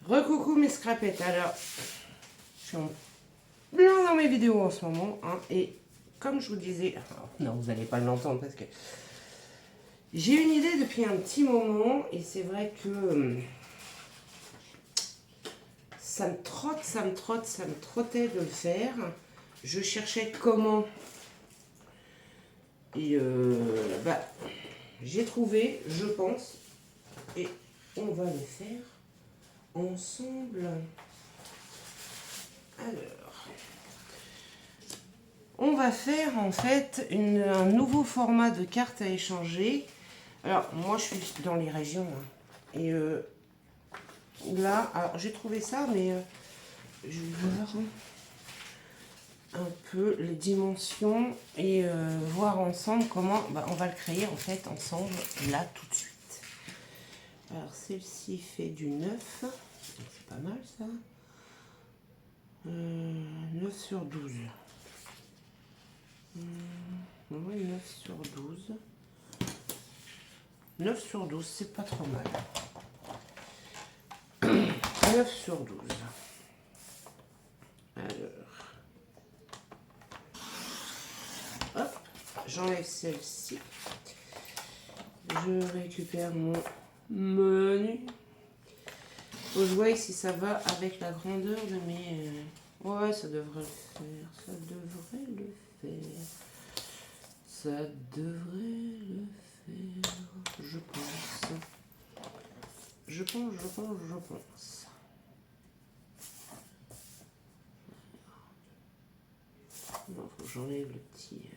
Recoucou mes scrapettes. Alors, je suis en plein dans mes vidéos en ce moment. Hein, et comme je vous disais... non, vous n'allez pas l'entendre parce que... j'ai une idée depuis un petit moment. Et c'est vrai que... ça me trottait de le faire. Je cherchais comment... Et j'ai trouvé, je pense. Et on va le faire ensemble. Alors, on va faire en fait un nouveau format de carte à échanger. Alors, moi je suis dans les régions. Hein, et là, alors j'ai trouvé ça, mais je vais voir un peu les dimensions et voir ensemble comment on va le créer en fait ensemble là tout de suite. Alors, celle-ci fait du 9. C'est pas mal ça. 9 sur 12. Oui, 9 sur 12. 9 sur 12, c'est pas trop mal. 9 sur 12. Alors. Hop, j'enlève celle-ci. Je récupère mon menu. Faut que je vois si ça va avec la grandeur de mes... ouais, ça devrait le faire. Ça devrait le faire. Ça devrait le faire. Je pense. Je pense. Non, faut que j'enlève le petit...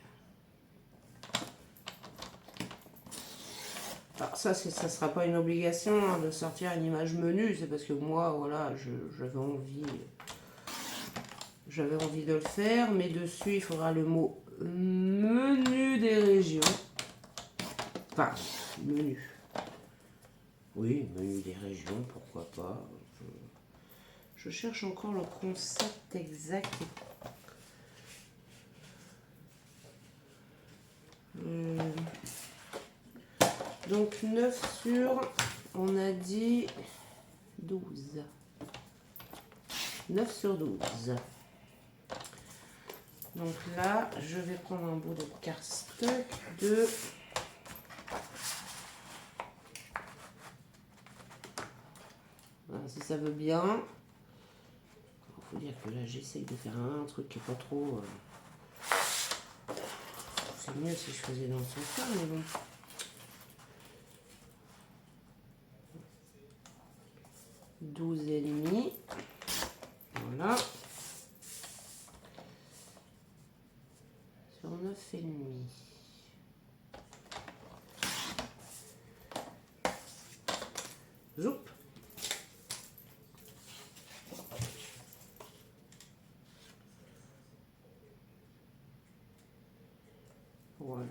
Alors ça sera pas une obligation hein, de sortir une image menu, c'est parce que moi, voilà, j'avais envie de le faire, mais dessus, il faudra le mot menu des régions. Enfin, menu. Oui, menu des régions, pourquoi pas. Je cherche encore le concept exact. Donc 9 sur, on a dit 12. 9 sur 12. Donc là, je vais prendre un bout de cardstock de... voilà, si ça veut bien. Il faut dire que là, j'essaye de faire un truc qui n'est pas trop... c'est mieux si je faisais dans ce sens-là, mais bon. 12,5. Voilà. Sur 9,5. Zoup. Voilà.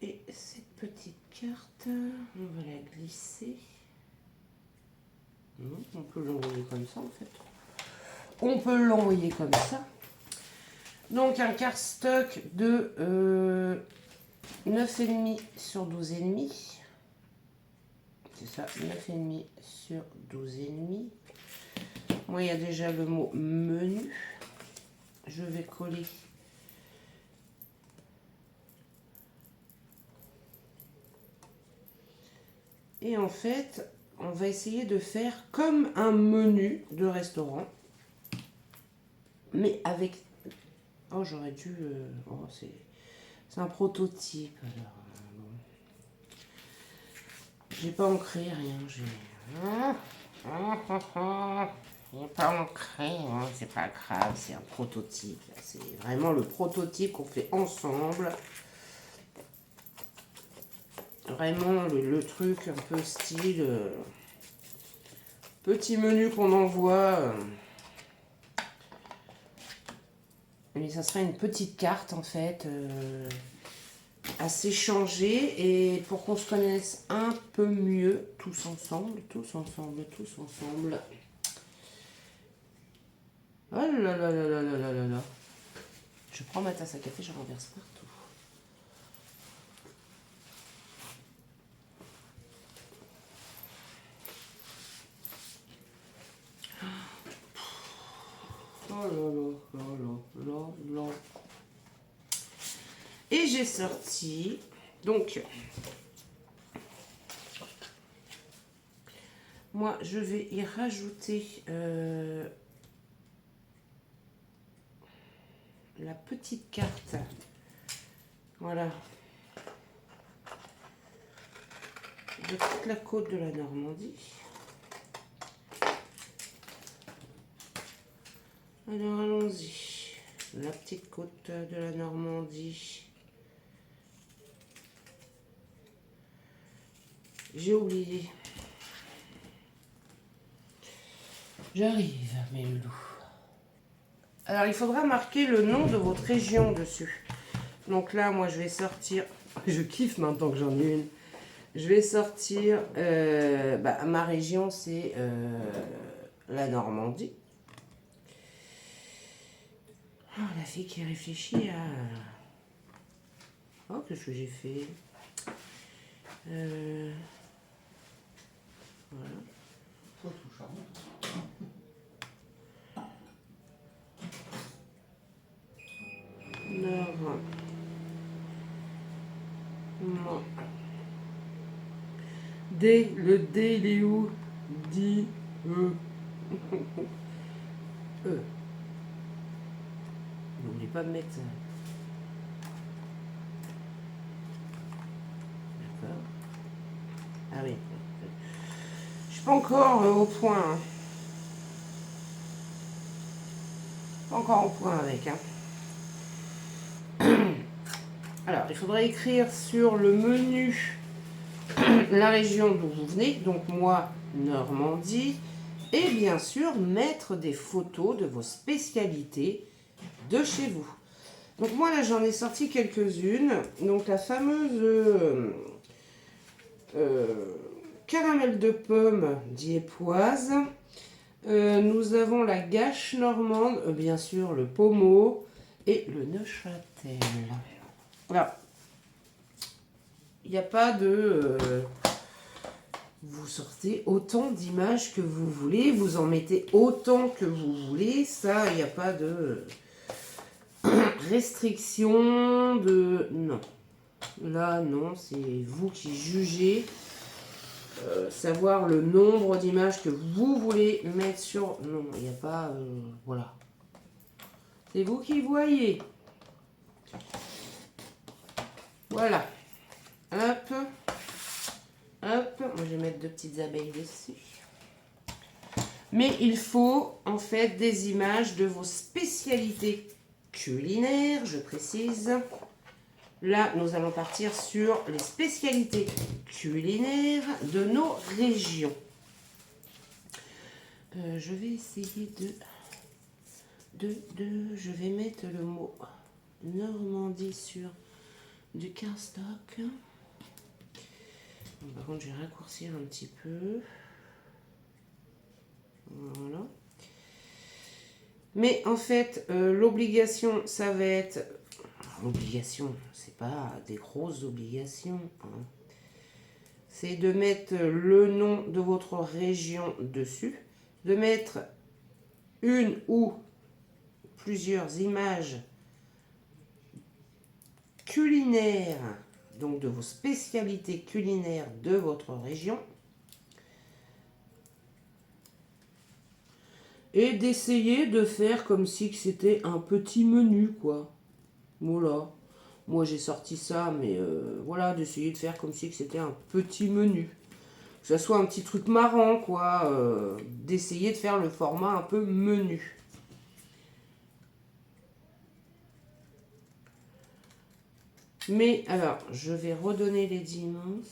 Et cette petite carte, on va la glisser. On peut l'envoyer comme ça en fait. On peut l'envoyer comme ça. Donc un cardstock de 9,5 sur 12,5. C'est ça, 9,5 sur 12,5. Moi, il y a déjà le mot menu. Je vais coller. Et en fait, on va essayer de faire comme un menu de restaurant. Mais avec... oh, j'aurais dû... oh, c'est un prototype. Alors, bon. J'ai pas ancré rien. J'ai pas ancré, hein, c'est pas grave, c'est un prototype. C'est vraiment le prototype qu'on fait ensemble. Vraiment le truc un peu style petit menu qu'on envoie. Mais ça serait une petite carte en fait à s'échanger et pour qu'on se connaisse un peu mieux tous ensemble. Oh là là là là là là là là. Je prends ma tasse à café, je renverse partout. j'ai sorti, donc, moi, je vais y rajouter la petite carte. Voilà. De toute la côte de la Normandie. Alors, allons-y. La petite côte de la Normandie. J'ai oublié. J'arrive, mes loulous. Alors, il faudra marquer le nom de votre région dessus. Donc là, moi, je vais sortir... Je kiffe maintenant que j'en ai une. Je vais sortir... ma région, c'est la Normandie. Oh, la fille qui réfléchit à... Oh, qu'est-ce que j'ai fait? Voilà. Nord. Non. D, le D, il est où? D, E. E. N'oubliez pas de mettre... D'accord. Ah oui. Je suis pas encore au point. Hein. Pas encore au point avec. Hein. Alors, il faudrait écrire sur le menu la région d'où vous venez. Donc moi, Normandie. Et bien sûr, mettre des photos de vos spécialités de chez vous. Donc moi, là, j'en ai sorti quelques-unes. Donc la fameuse caramel de pomme diepoise. Nous avons la gâche normande, bien sûr le pommeau et le Neuchâtel. Voilà. Il n'y a pas de... vous sortez autant d'images que vous voulez, vous en mettez autant que vous voulez. Ça, il n'y a pas de restriction de... Non. Là, non, c'est vous qui jugez. Savoir le nombre d'images que vous voulez mettre sur... Non, il n'y a pas... voilà. C'est vous qui voyez. Voilà. Hop. Hop. Moi, je vais mettre deux petites abeilles dessus. Mais il faut, en fait, des images de vos spécialités culinaires, je précise. Là, nous allons partir sur les spécialités culinaires de nos régions. Je vais essayer je vais mettre le mot Normandie sur du cardstock. Par contre, je vais raccourcir un petit peu. Voilà. Mais en fait, l'obligation, ça va être... L'obligation, c'est pas des grosses obligations. Hein. C'est de mettre le nom de votre région dessus. De mettre une ou plusieurs images culinaires, donc de vos spécialités culinaires de votre région. Et d'essayer de faire comme si c'était un petit menu, quoi. Voilà. Moi, j'ai sorti ça, mais voilà, d'essayer de faire comme si c'était un petit menu. Que ça soit un petit truc marrant, quoi. D'essayer de faire le format un peu menu. Mais, alors, je vais redonner les dimensions.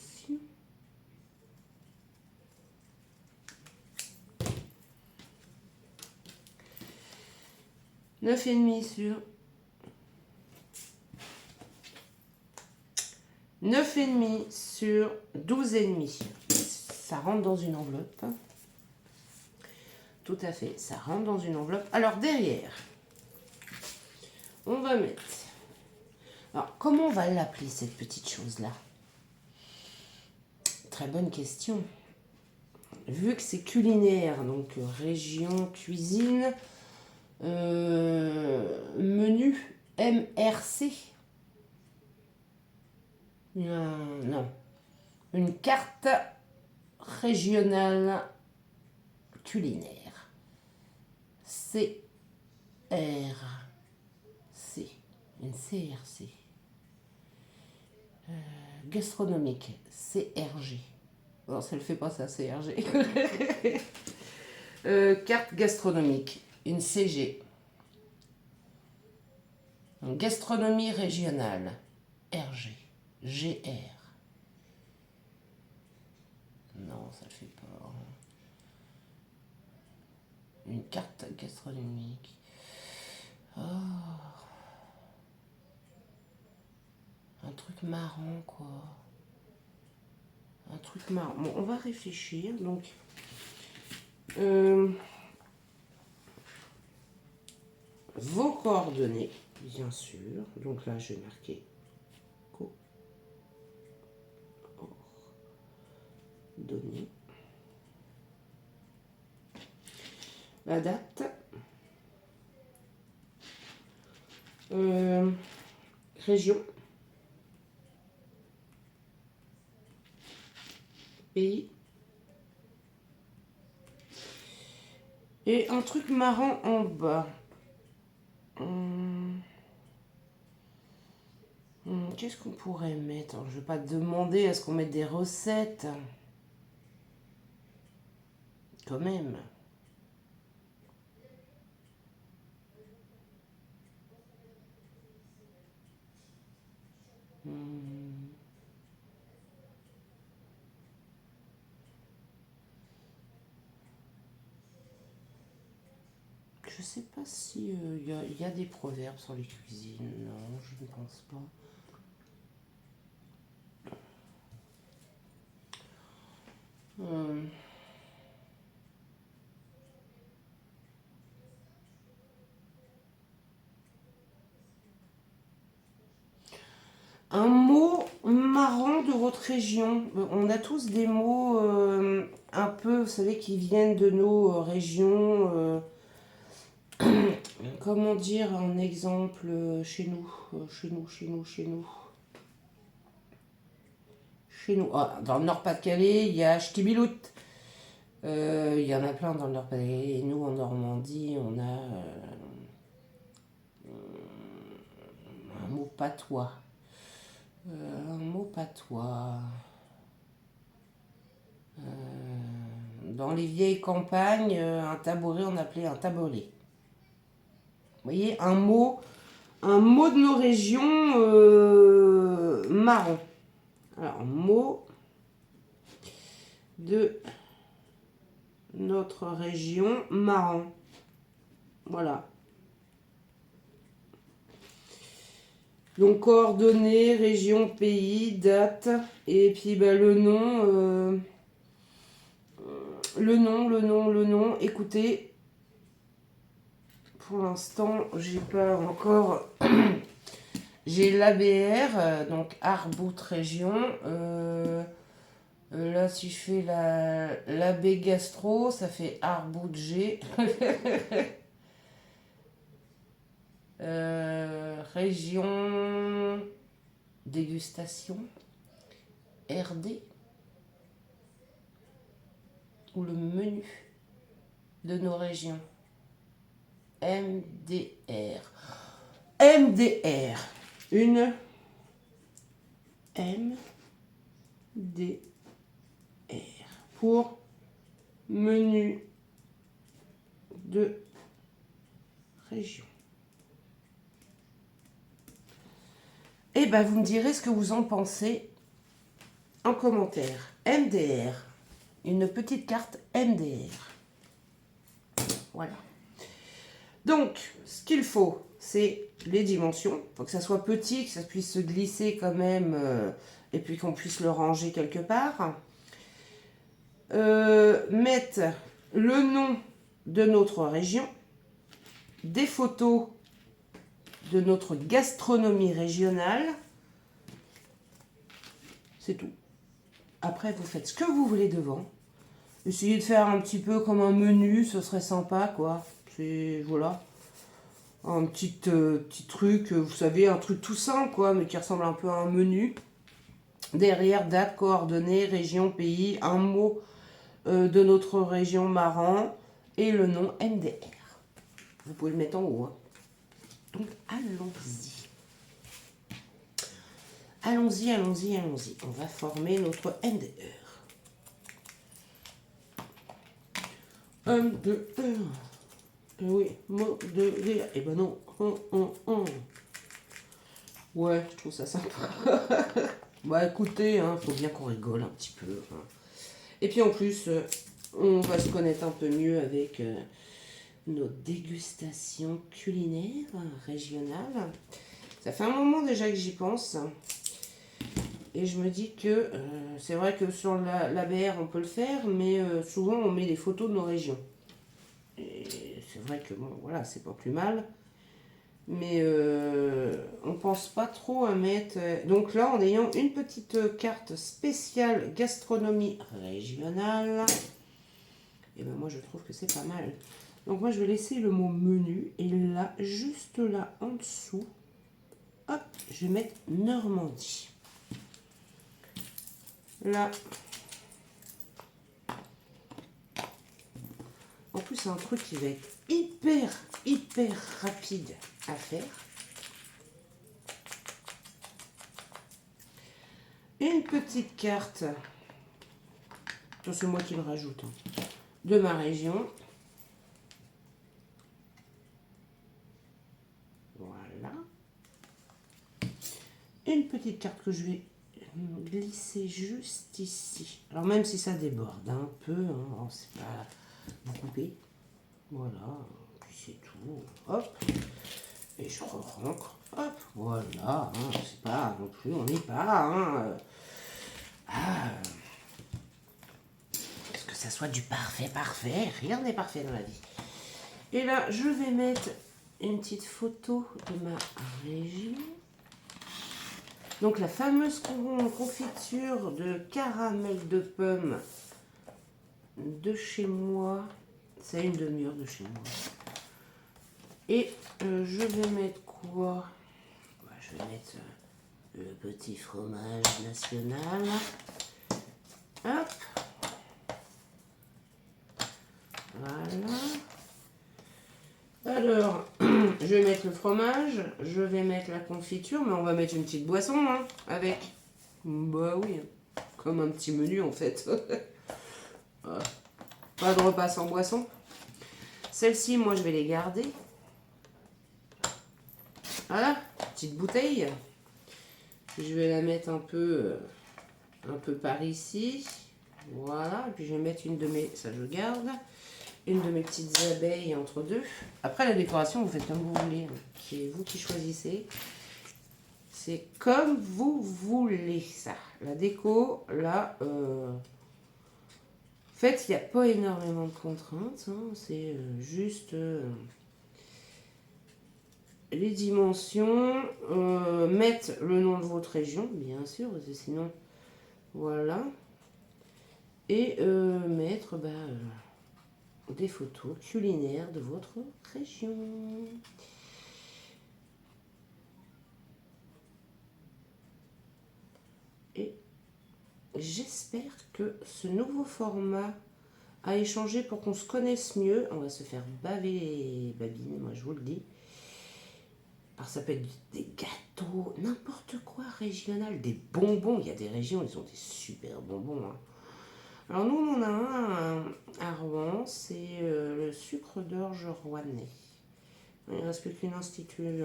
« 9,5 sur 9,5 sur 12,5. Ça rentre dans une enveloppe. Tout à fait, ça rentre dans une enveloppe. Alors derrière, on va mettre... Alors, comment on va l'appeler cette petite chose-là? Très bonne question. Vu que c'est culinaire, donc région, cuisine, menu MRC. Non. Une carte régionale culinaire. CRC. Une CRC. Gastronomique. CRG. Non, ça ne le fait pas ça, CRG. Carte gastronomique. Une CG. Gastronomie régionale. RG. GR. Non, ça le fait pas. Une carte gastronomique. Oh. Un truc marrant, quoi. Un truc marrant. Bon, on va réfléchir. Donc, vos coordonnées, bien sûr. Donc là, je vais marquer coordonnées. La date. Région. Pays. Et un truc marrant en bas. Qu'est-ce qu'on pourrait mettre? Alors, je ne vais pas te demander à ce qu'on mette des recettes. Quand même. Je sais pas si y a des proverbes sur les cuisines. Non, je ne pense pas. Un mot marrant de votre région. On a tous des mots un peu, vous savez, qui viennent de nos régions. Comment dire un exemple chez nous, chez nous. Ah, dans le Nord-Pas-de-Calais, il y a Ch'tibilout. Il y en a plein dans le Nord-Pas-de-Calais. Et nous, en Normandie, on a un mot patois. Dans les vieilles campagnes, un tabouret, on appelait un tabolet. Vous voyez, un mot de nos régions marrant. Alors, mot de notre région marrant. Voilà. Donc, coordonnées, région, pays, date. Et puis, le nom. Le nom. Écoutez, pour l'instant, j'ai pas encore... J'ai l'ABR, donc Arbout Région. Là, si je fais l'AB Gastro, ça fait Arbout G. Région Dégustation. RD. Ou le menu de nos régions. MDR. MDR. Une MDR pour menu de région. Et ben vous me direz ce que vous en pensez en commentaire. MDR. Une petite carte MDR. Voilà. Donc, ce qu'il faut, c'est les dimensions. Il faut que ça soit petit, que ça puisse se glisser quand même, et puis qu'on puisse le ranger quelque part. Mettre le nom de notre région, des photos de notre gastronomie régionale. C'est tout. Après, vous faites ce que vous voulez devant. Essayez de faire un petit peu comme un menu, ce serait sympa, quoi. C'est, voilà. Un petit truc, vous savez, un truc tout simple, quoi, mais qui ressemble un peu à un menu. Derrière, date, coordonnées, région, pays, un mot de notre région marrant et le nom MDR. Vous pouvez le mettre en haut. Hein. Donc, allons-y. Allons-y, allons-y, allons-y. On va former notre MDR. MDR. Oui, mot de rire. Eh ben non. Ouais, je trouve ça sympa. Bah écoutez, hein, faut bien qu'on rigole un petit peu. Hein. Et puis en plus, on va se connaître un peu mieux avec nos dégustations culinaires régionales. Ça fait un moment déjà que j'y pense. Et je me dis que c'est vrai que sur la BR on peut le faire, mais souvent on met des photos de nos régions. Et c'est vrai que bon, voilà, c'est pas plus mal. Mais on pense pas trop à mettre. Donc là, en ayant une petite carte spéciale gastronomie régionale, et ben moi je trouve que c'est pas mal. Donc moi je vais laisser le mot menu et là, juste là en dessous, hop, je vais mettre Normandie. Là, en plus c'est un truc qui va être hyper rapide à faire. Une petite carte, c'est moi qui le rajoute, hein, de ma région. Voilà. Une petite carte que je vais glisser juste ici. Alors même si ça déborde un peu, hein, c'est pas vous coupez. Voilà, puis c'est tout. Hop. Et je rentre. Hop. Voilà. Hein, c'est pas non plus, on n'est pas. Hein, parce que ça soit du parfait, rien n'est parfait dans la vie. Et là, je vais mettre une petite photo de ma région. Donc la fameuse confiture de caramel de pomme de chez moi. C'est une demi-heure de chez moi. Et je vais mettre quoi? Je vais mettre le petit fromage national. Hop. Voilà. Alors, je vais mettre le fromage, je vais mettre la confiture, mais on va mettre une petite boisson hein, avec. Bah oui, comme un petit menu en fait. Pas de repas sans boisson. Celles-ci, moi, je vais les garder. Voilà, petite bouteille. Je vais la mettre un peu par ici. Voilà, et puis je vais mettre une de mes, ça je garde, une de mes petites abeilles entre deux. Après la décoration, vous faites comme vous voulez, hein. C'est vous qui choisissez. C'est comme vous voulez ça. La déco, là, en fait, il n'y a pas énormément de contraintes. Hein. C'est juste les dimensions, mettre le nom de votre région, bien sûr, parce que sinon, voilà. Et mettre des photos culinaires de votre région. Et j'espère que ce nouveau format a échangé pour qu'on se connaisse mieux. On va se faire baver les babines, moi je vous le dis. Alors ça peut être des gâteaux, n'importe quoi régional, des bonbons. Il y a des régions, ils ont des super bonbons. Hein. Alors nous, on en a un à Rouen, c'est le sucre d'orge rouennais. Il ne reste plus qu'une institut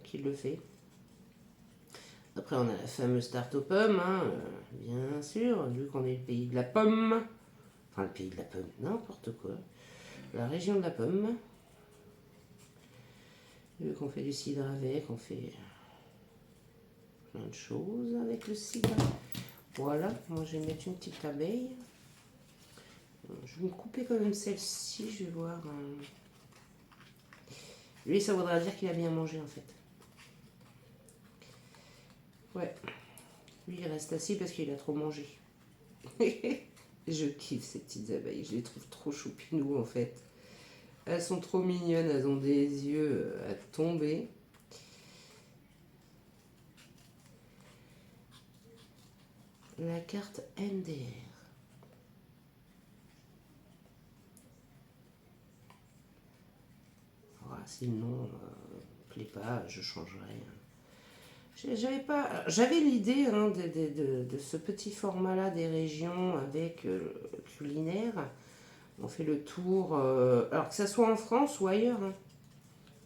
qui le fait. Après, on a la fameuse tarte aux pommes, hein, bien sûr, vu qu'on est le pays de la pomme. Enfin, le pays de la pomme, n'importe quoi. La région de la pomme. Vu qu'on fait du cidre avec, on fait plein de choses avec le cidre. Voilà, moi je vais mettre une petite abeille. Je vais me couper quand même celle-ci, je vais voir. Lui, ça voudra dire qu'il a bien mangé en fait. Ouais. Lui, il reste assis parce qu'il a trop mangé. Je kiffe ces petites abeilles, je les trouve trop choupinous en fait. Elles sont trop mignonnes, elles ont des yeux à tomber. la carte NDR. Voilà, si le nom plaît pas, je changerai. J'avais l'idée hein, de ce petit format-là des régions avec culinaire. On fait le tour, alors que ça soit en France ou ailleurs. Hein.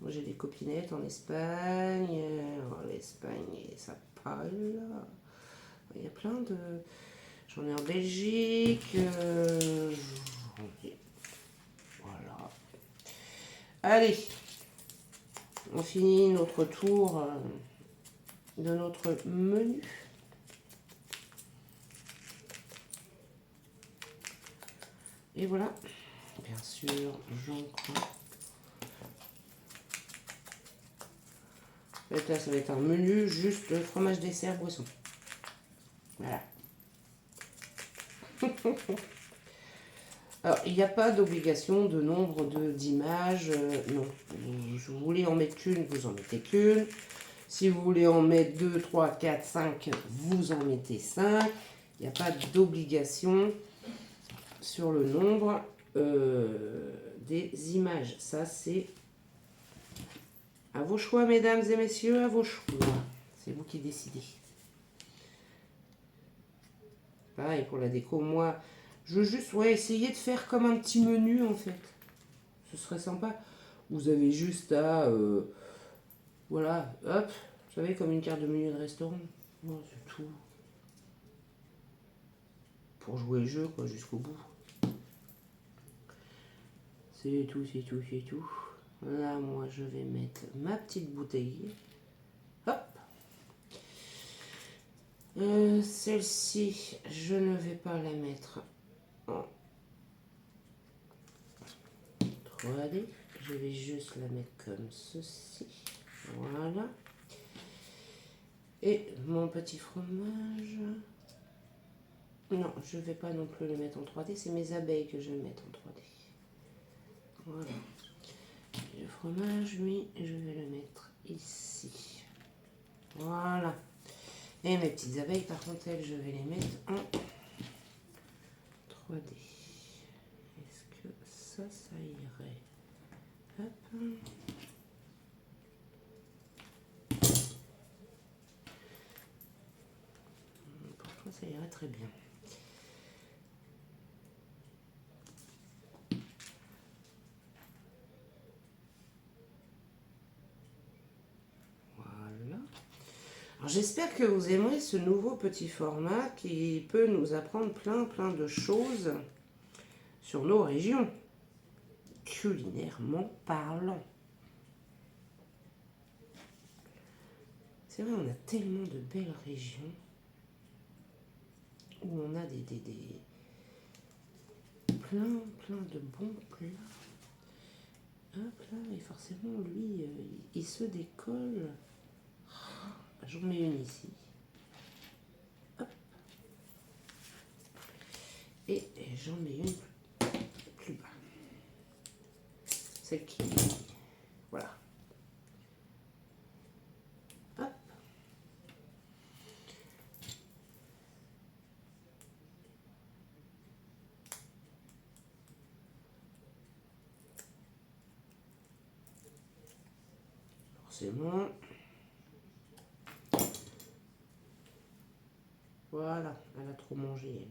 Moi j'ai des copinettes en Espagne, l'Espagne ça parle. Il y a plein de... J'en ai en Belgique. Voilà. Allez, on finit notre tour de notre menu. Et voilà, bien sûr, j'encre. Là, ça va être un menu juste fromage, dessert, boisson. Voilà. Alors, il n'y a pas d'obligation de nombre d'images. Non. Si vous voulez en mettre qu'une, vous en mettez qu'une. Si vous voulez en mettre 2, 3, 4, 5, vous en mettez 5. Il n'y a pas d'obligation sur le nombre des images. Ça, c'est à vos choix, mesdames et messieurs, à vos choix. C'est vous qui décidez. Pareil pour la déco. Moi, je veux juste essayer de faire comme un petit menu, en fait. Ce serait sympa. Vous avez juste à... voilà, hop. Vous savez, comme une carte de menu de restaurant. Bon, c'est tout. Pour jouer le jeu, quoi, jusqu'au bout. C'est tout, c'est tout, c'est tout. Là, moi, je vais mettre ma petite bouteille. Hop. Celle-ci, je ne vais pas la mettre en 3D. Je vais juste la mettre comme ceci. Voilà. Et mon petit fromage. Non, je ne vais pas non plus le mettre en 3D. C'est mes abeilles que je vais mettre en 3D. Voilà. Le fromage, lui, je vais le mettre ici. Voilà. Et mes petites abeilles, par contre, elles, je vais les mettre en 3D. Est-ce que ça irait? Hop. Pourquoi ça irait très bien. J'espère que vous aimerez ce nouveau petit format qui peut nous apprendre plein de choses sur nos régions, culinairement parlant. C'est vrai, on a tellement de belles régions où on a plein de bons plats. Hop là, et forcément, lui, il se décolle. J'en mets une ici. Hop. Et j'en mets une plus bas. Celle qui... Voilà. Hop. Forcément. Voilà, elle a trop mangé, elle.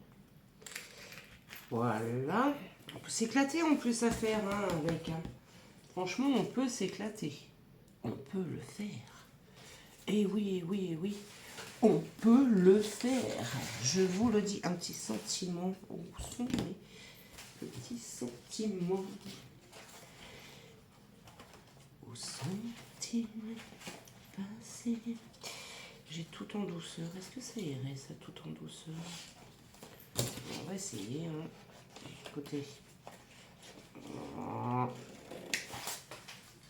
Voilà. On peut s'éclater en plus à faire hein, avec. Hein. Franchement, on peut s'éclater. On peut le faire. Et oui, oui. On peut le faire. Je vous le dis. Un petit sentiment. Où sont mes petits sentiments? Où sont-ils passés? J'ai tout en douceur. Est-ce que ça irait, ça, tout en douceur? On va essayer. Hein. Écoutez.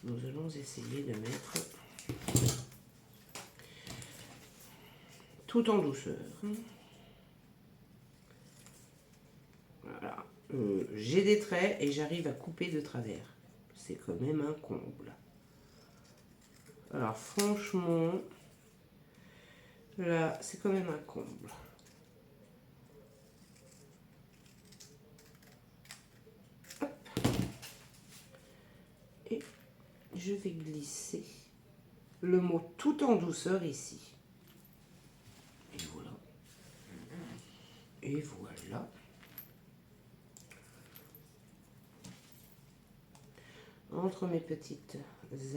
Nous allons essayer de mettre tout en douceur. Voilà. J'ai des traits et j'arrive à couper de travers. C'est quand même un comble. Alors franchement, là, c'est quand même un comble. je vais glisser le mot tout en douceur ici. Et voilà. Et voilà. Entre mes petites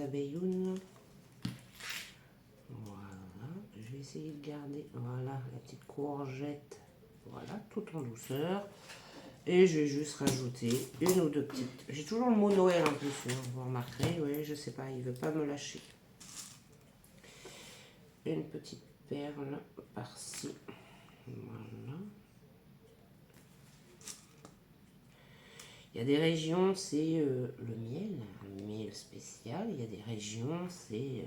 abeillounes. Voilà. Je vais essayer de garder, voilà, la petite courgette. Voilà, tout en douceur. Et je vais juste rajouter une ou deux petites. J'ai toujours le mot Noël en plus, hein, vous remarquerez. Oui, je sais pas, il veut pas me lâcher. Une petite perle par-ci. Voilà. Il y a des régions, c'est le miel, un miel spécial. Il y a des régions, c'est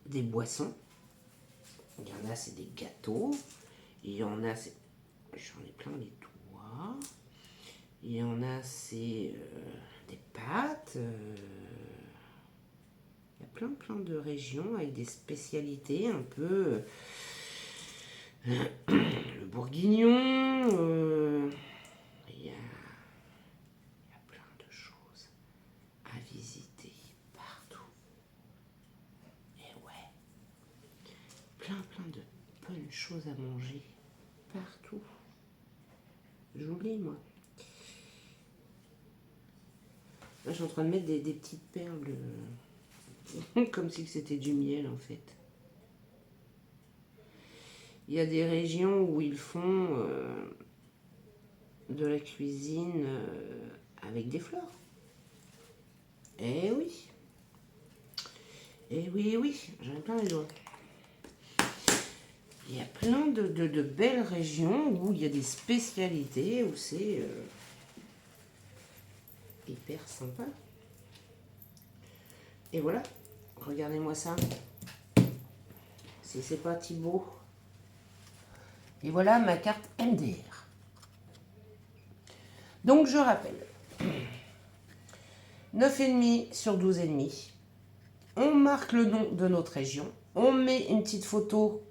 des boissons. Il y en a, c'est des gâteaux. Il y en a, c'est... J'en ai plein les doigts. Il y en a, c'est des pâtes. Il y a plein de régions avec des spécialités un peu... le bourguignon. Il y a plein de choses à visiter partout. Et ouais, plein de bonnes choses à manger partout. J'oublie, moi. Là, je suis en train de mettre des petites perles, comme si c'était du miel, en fait. Il y a des régions où ils font de la cuisine avec des fleurs. Eh oui. Eh oui, oui, j'en ai plein les doigts. Il y a plein de belles régions où il y a des spécialités, où c'est hyper sympa. Et voilà, regardez-moi ça. Si c'est pas Thibaut. Et voilà ma carte MDR. Donc je rappelle, 9,5 sur 12,5. On marque le nom de notre région. On met une petite photo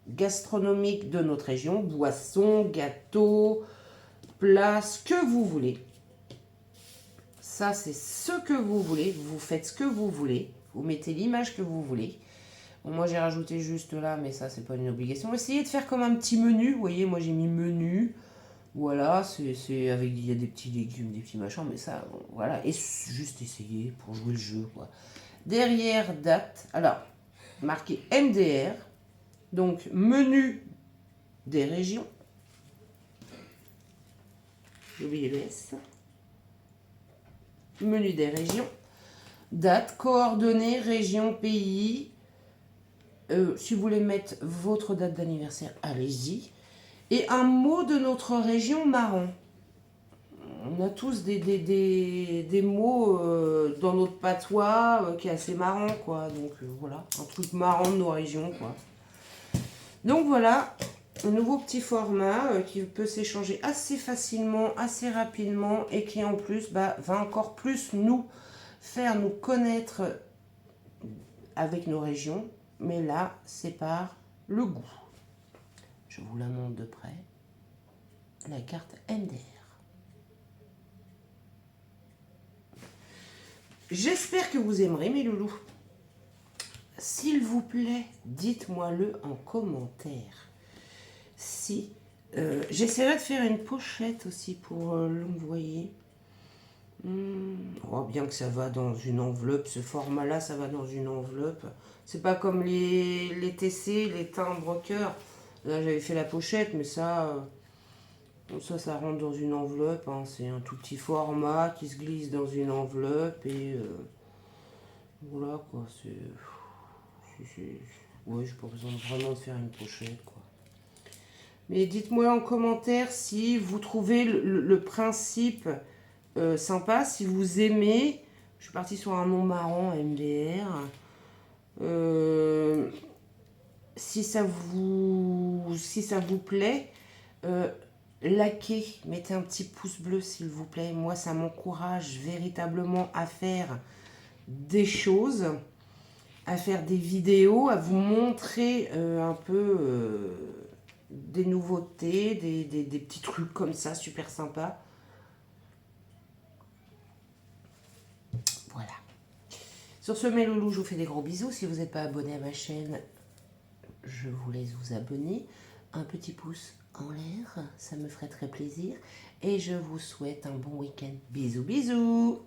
gastronomique de notre région. Boissons, gâteaux, plats, ce que vous voulez. Ça, c'est ce que vous voulez. Vous faites ce que vous voulez. Vous mettez l'image que vous voulez. Bon, moi, j'ai rajouté juste là, mais ça, c'est pas une obligation. Essayez de faire comme un petit menu. Vous voyez, moi, j'ai mis menu. Voilà, c'est avec, il y a des petits légumes, des petits machins, mais ça, bon, voilà. Et juste essayer pour jouer le jeu, quoi. Derrière, date. Alors, marqué MDR. Donc, menu des régions. J'ai oublié le S. Menu des régions. Date, coordonnées, région, pays. Si vous voulez mettre votre date d'anniversaire, allez-y. Et un mot de notre région marrant. On a tous des mots dans notre patois qui est assez marrant, quoi. Donc voilà, un truc marrant de nos régions, quoi. Donc voilà, un nouveau petit format qui peut s'échanger assez facilement, assez rapidement et qui en plus va encore plus nous faire nous connaître avec nos régions. Mais là, c'est par le goût. Je vous la montre de près. La carte MDR. J'espère que vous aimerez mes loulous. S'il vous plaît, dites-moi-le en commentaire. Si j'essaierai de faire une pochette aussi pour l'envoyer. Oh, bien que ça va dans une enveloppe, ce format-là, ça va dans une enveloppe. C'est pas comme les TC, les timbres cœur. Là, j'avais fait la pochette, mais ça rentre dans une enveloppe. Hein. C'est un tout petit format qui se glisse dans une enveloppe et voilà quoi. Ouais, j'ai pas besoin vraiment de faire une pochette quoi. Mais dites-moi en commentaire si vous trouvez le principe sympa, si vous aimez. Je suis partie sur un nom marrant, MDR. Si ça vous plaît, likez, mettez un petit pouce bleu s'il vous plaît. Moi, ça m'encourage véritablement à faire des choses, à faire des vidéos, à vous montrer un peu des nouveautés, des petits trucs comme ça, super sympa. Sur ce, mes loulous, je vous fais des gros bisous. Si vous n'êtes pas abonné à ma chaîne, je vous laisse vous abonner. Un petit pouce en l'air, ça me ferait très plaisir. Et je vous souhaite un bon week-end. Bisous, bisous!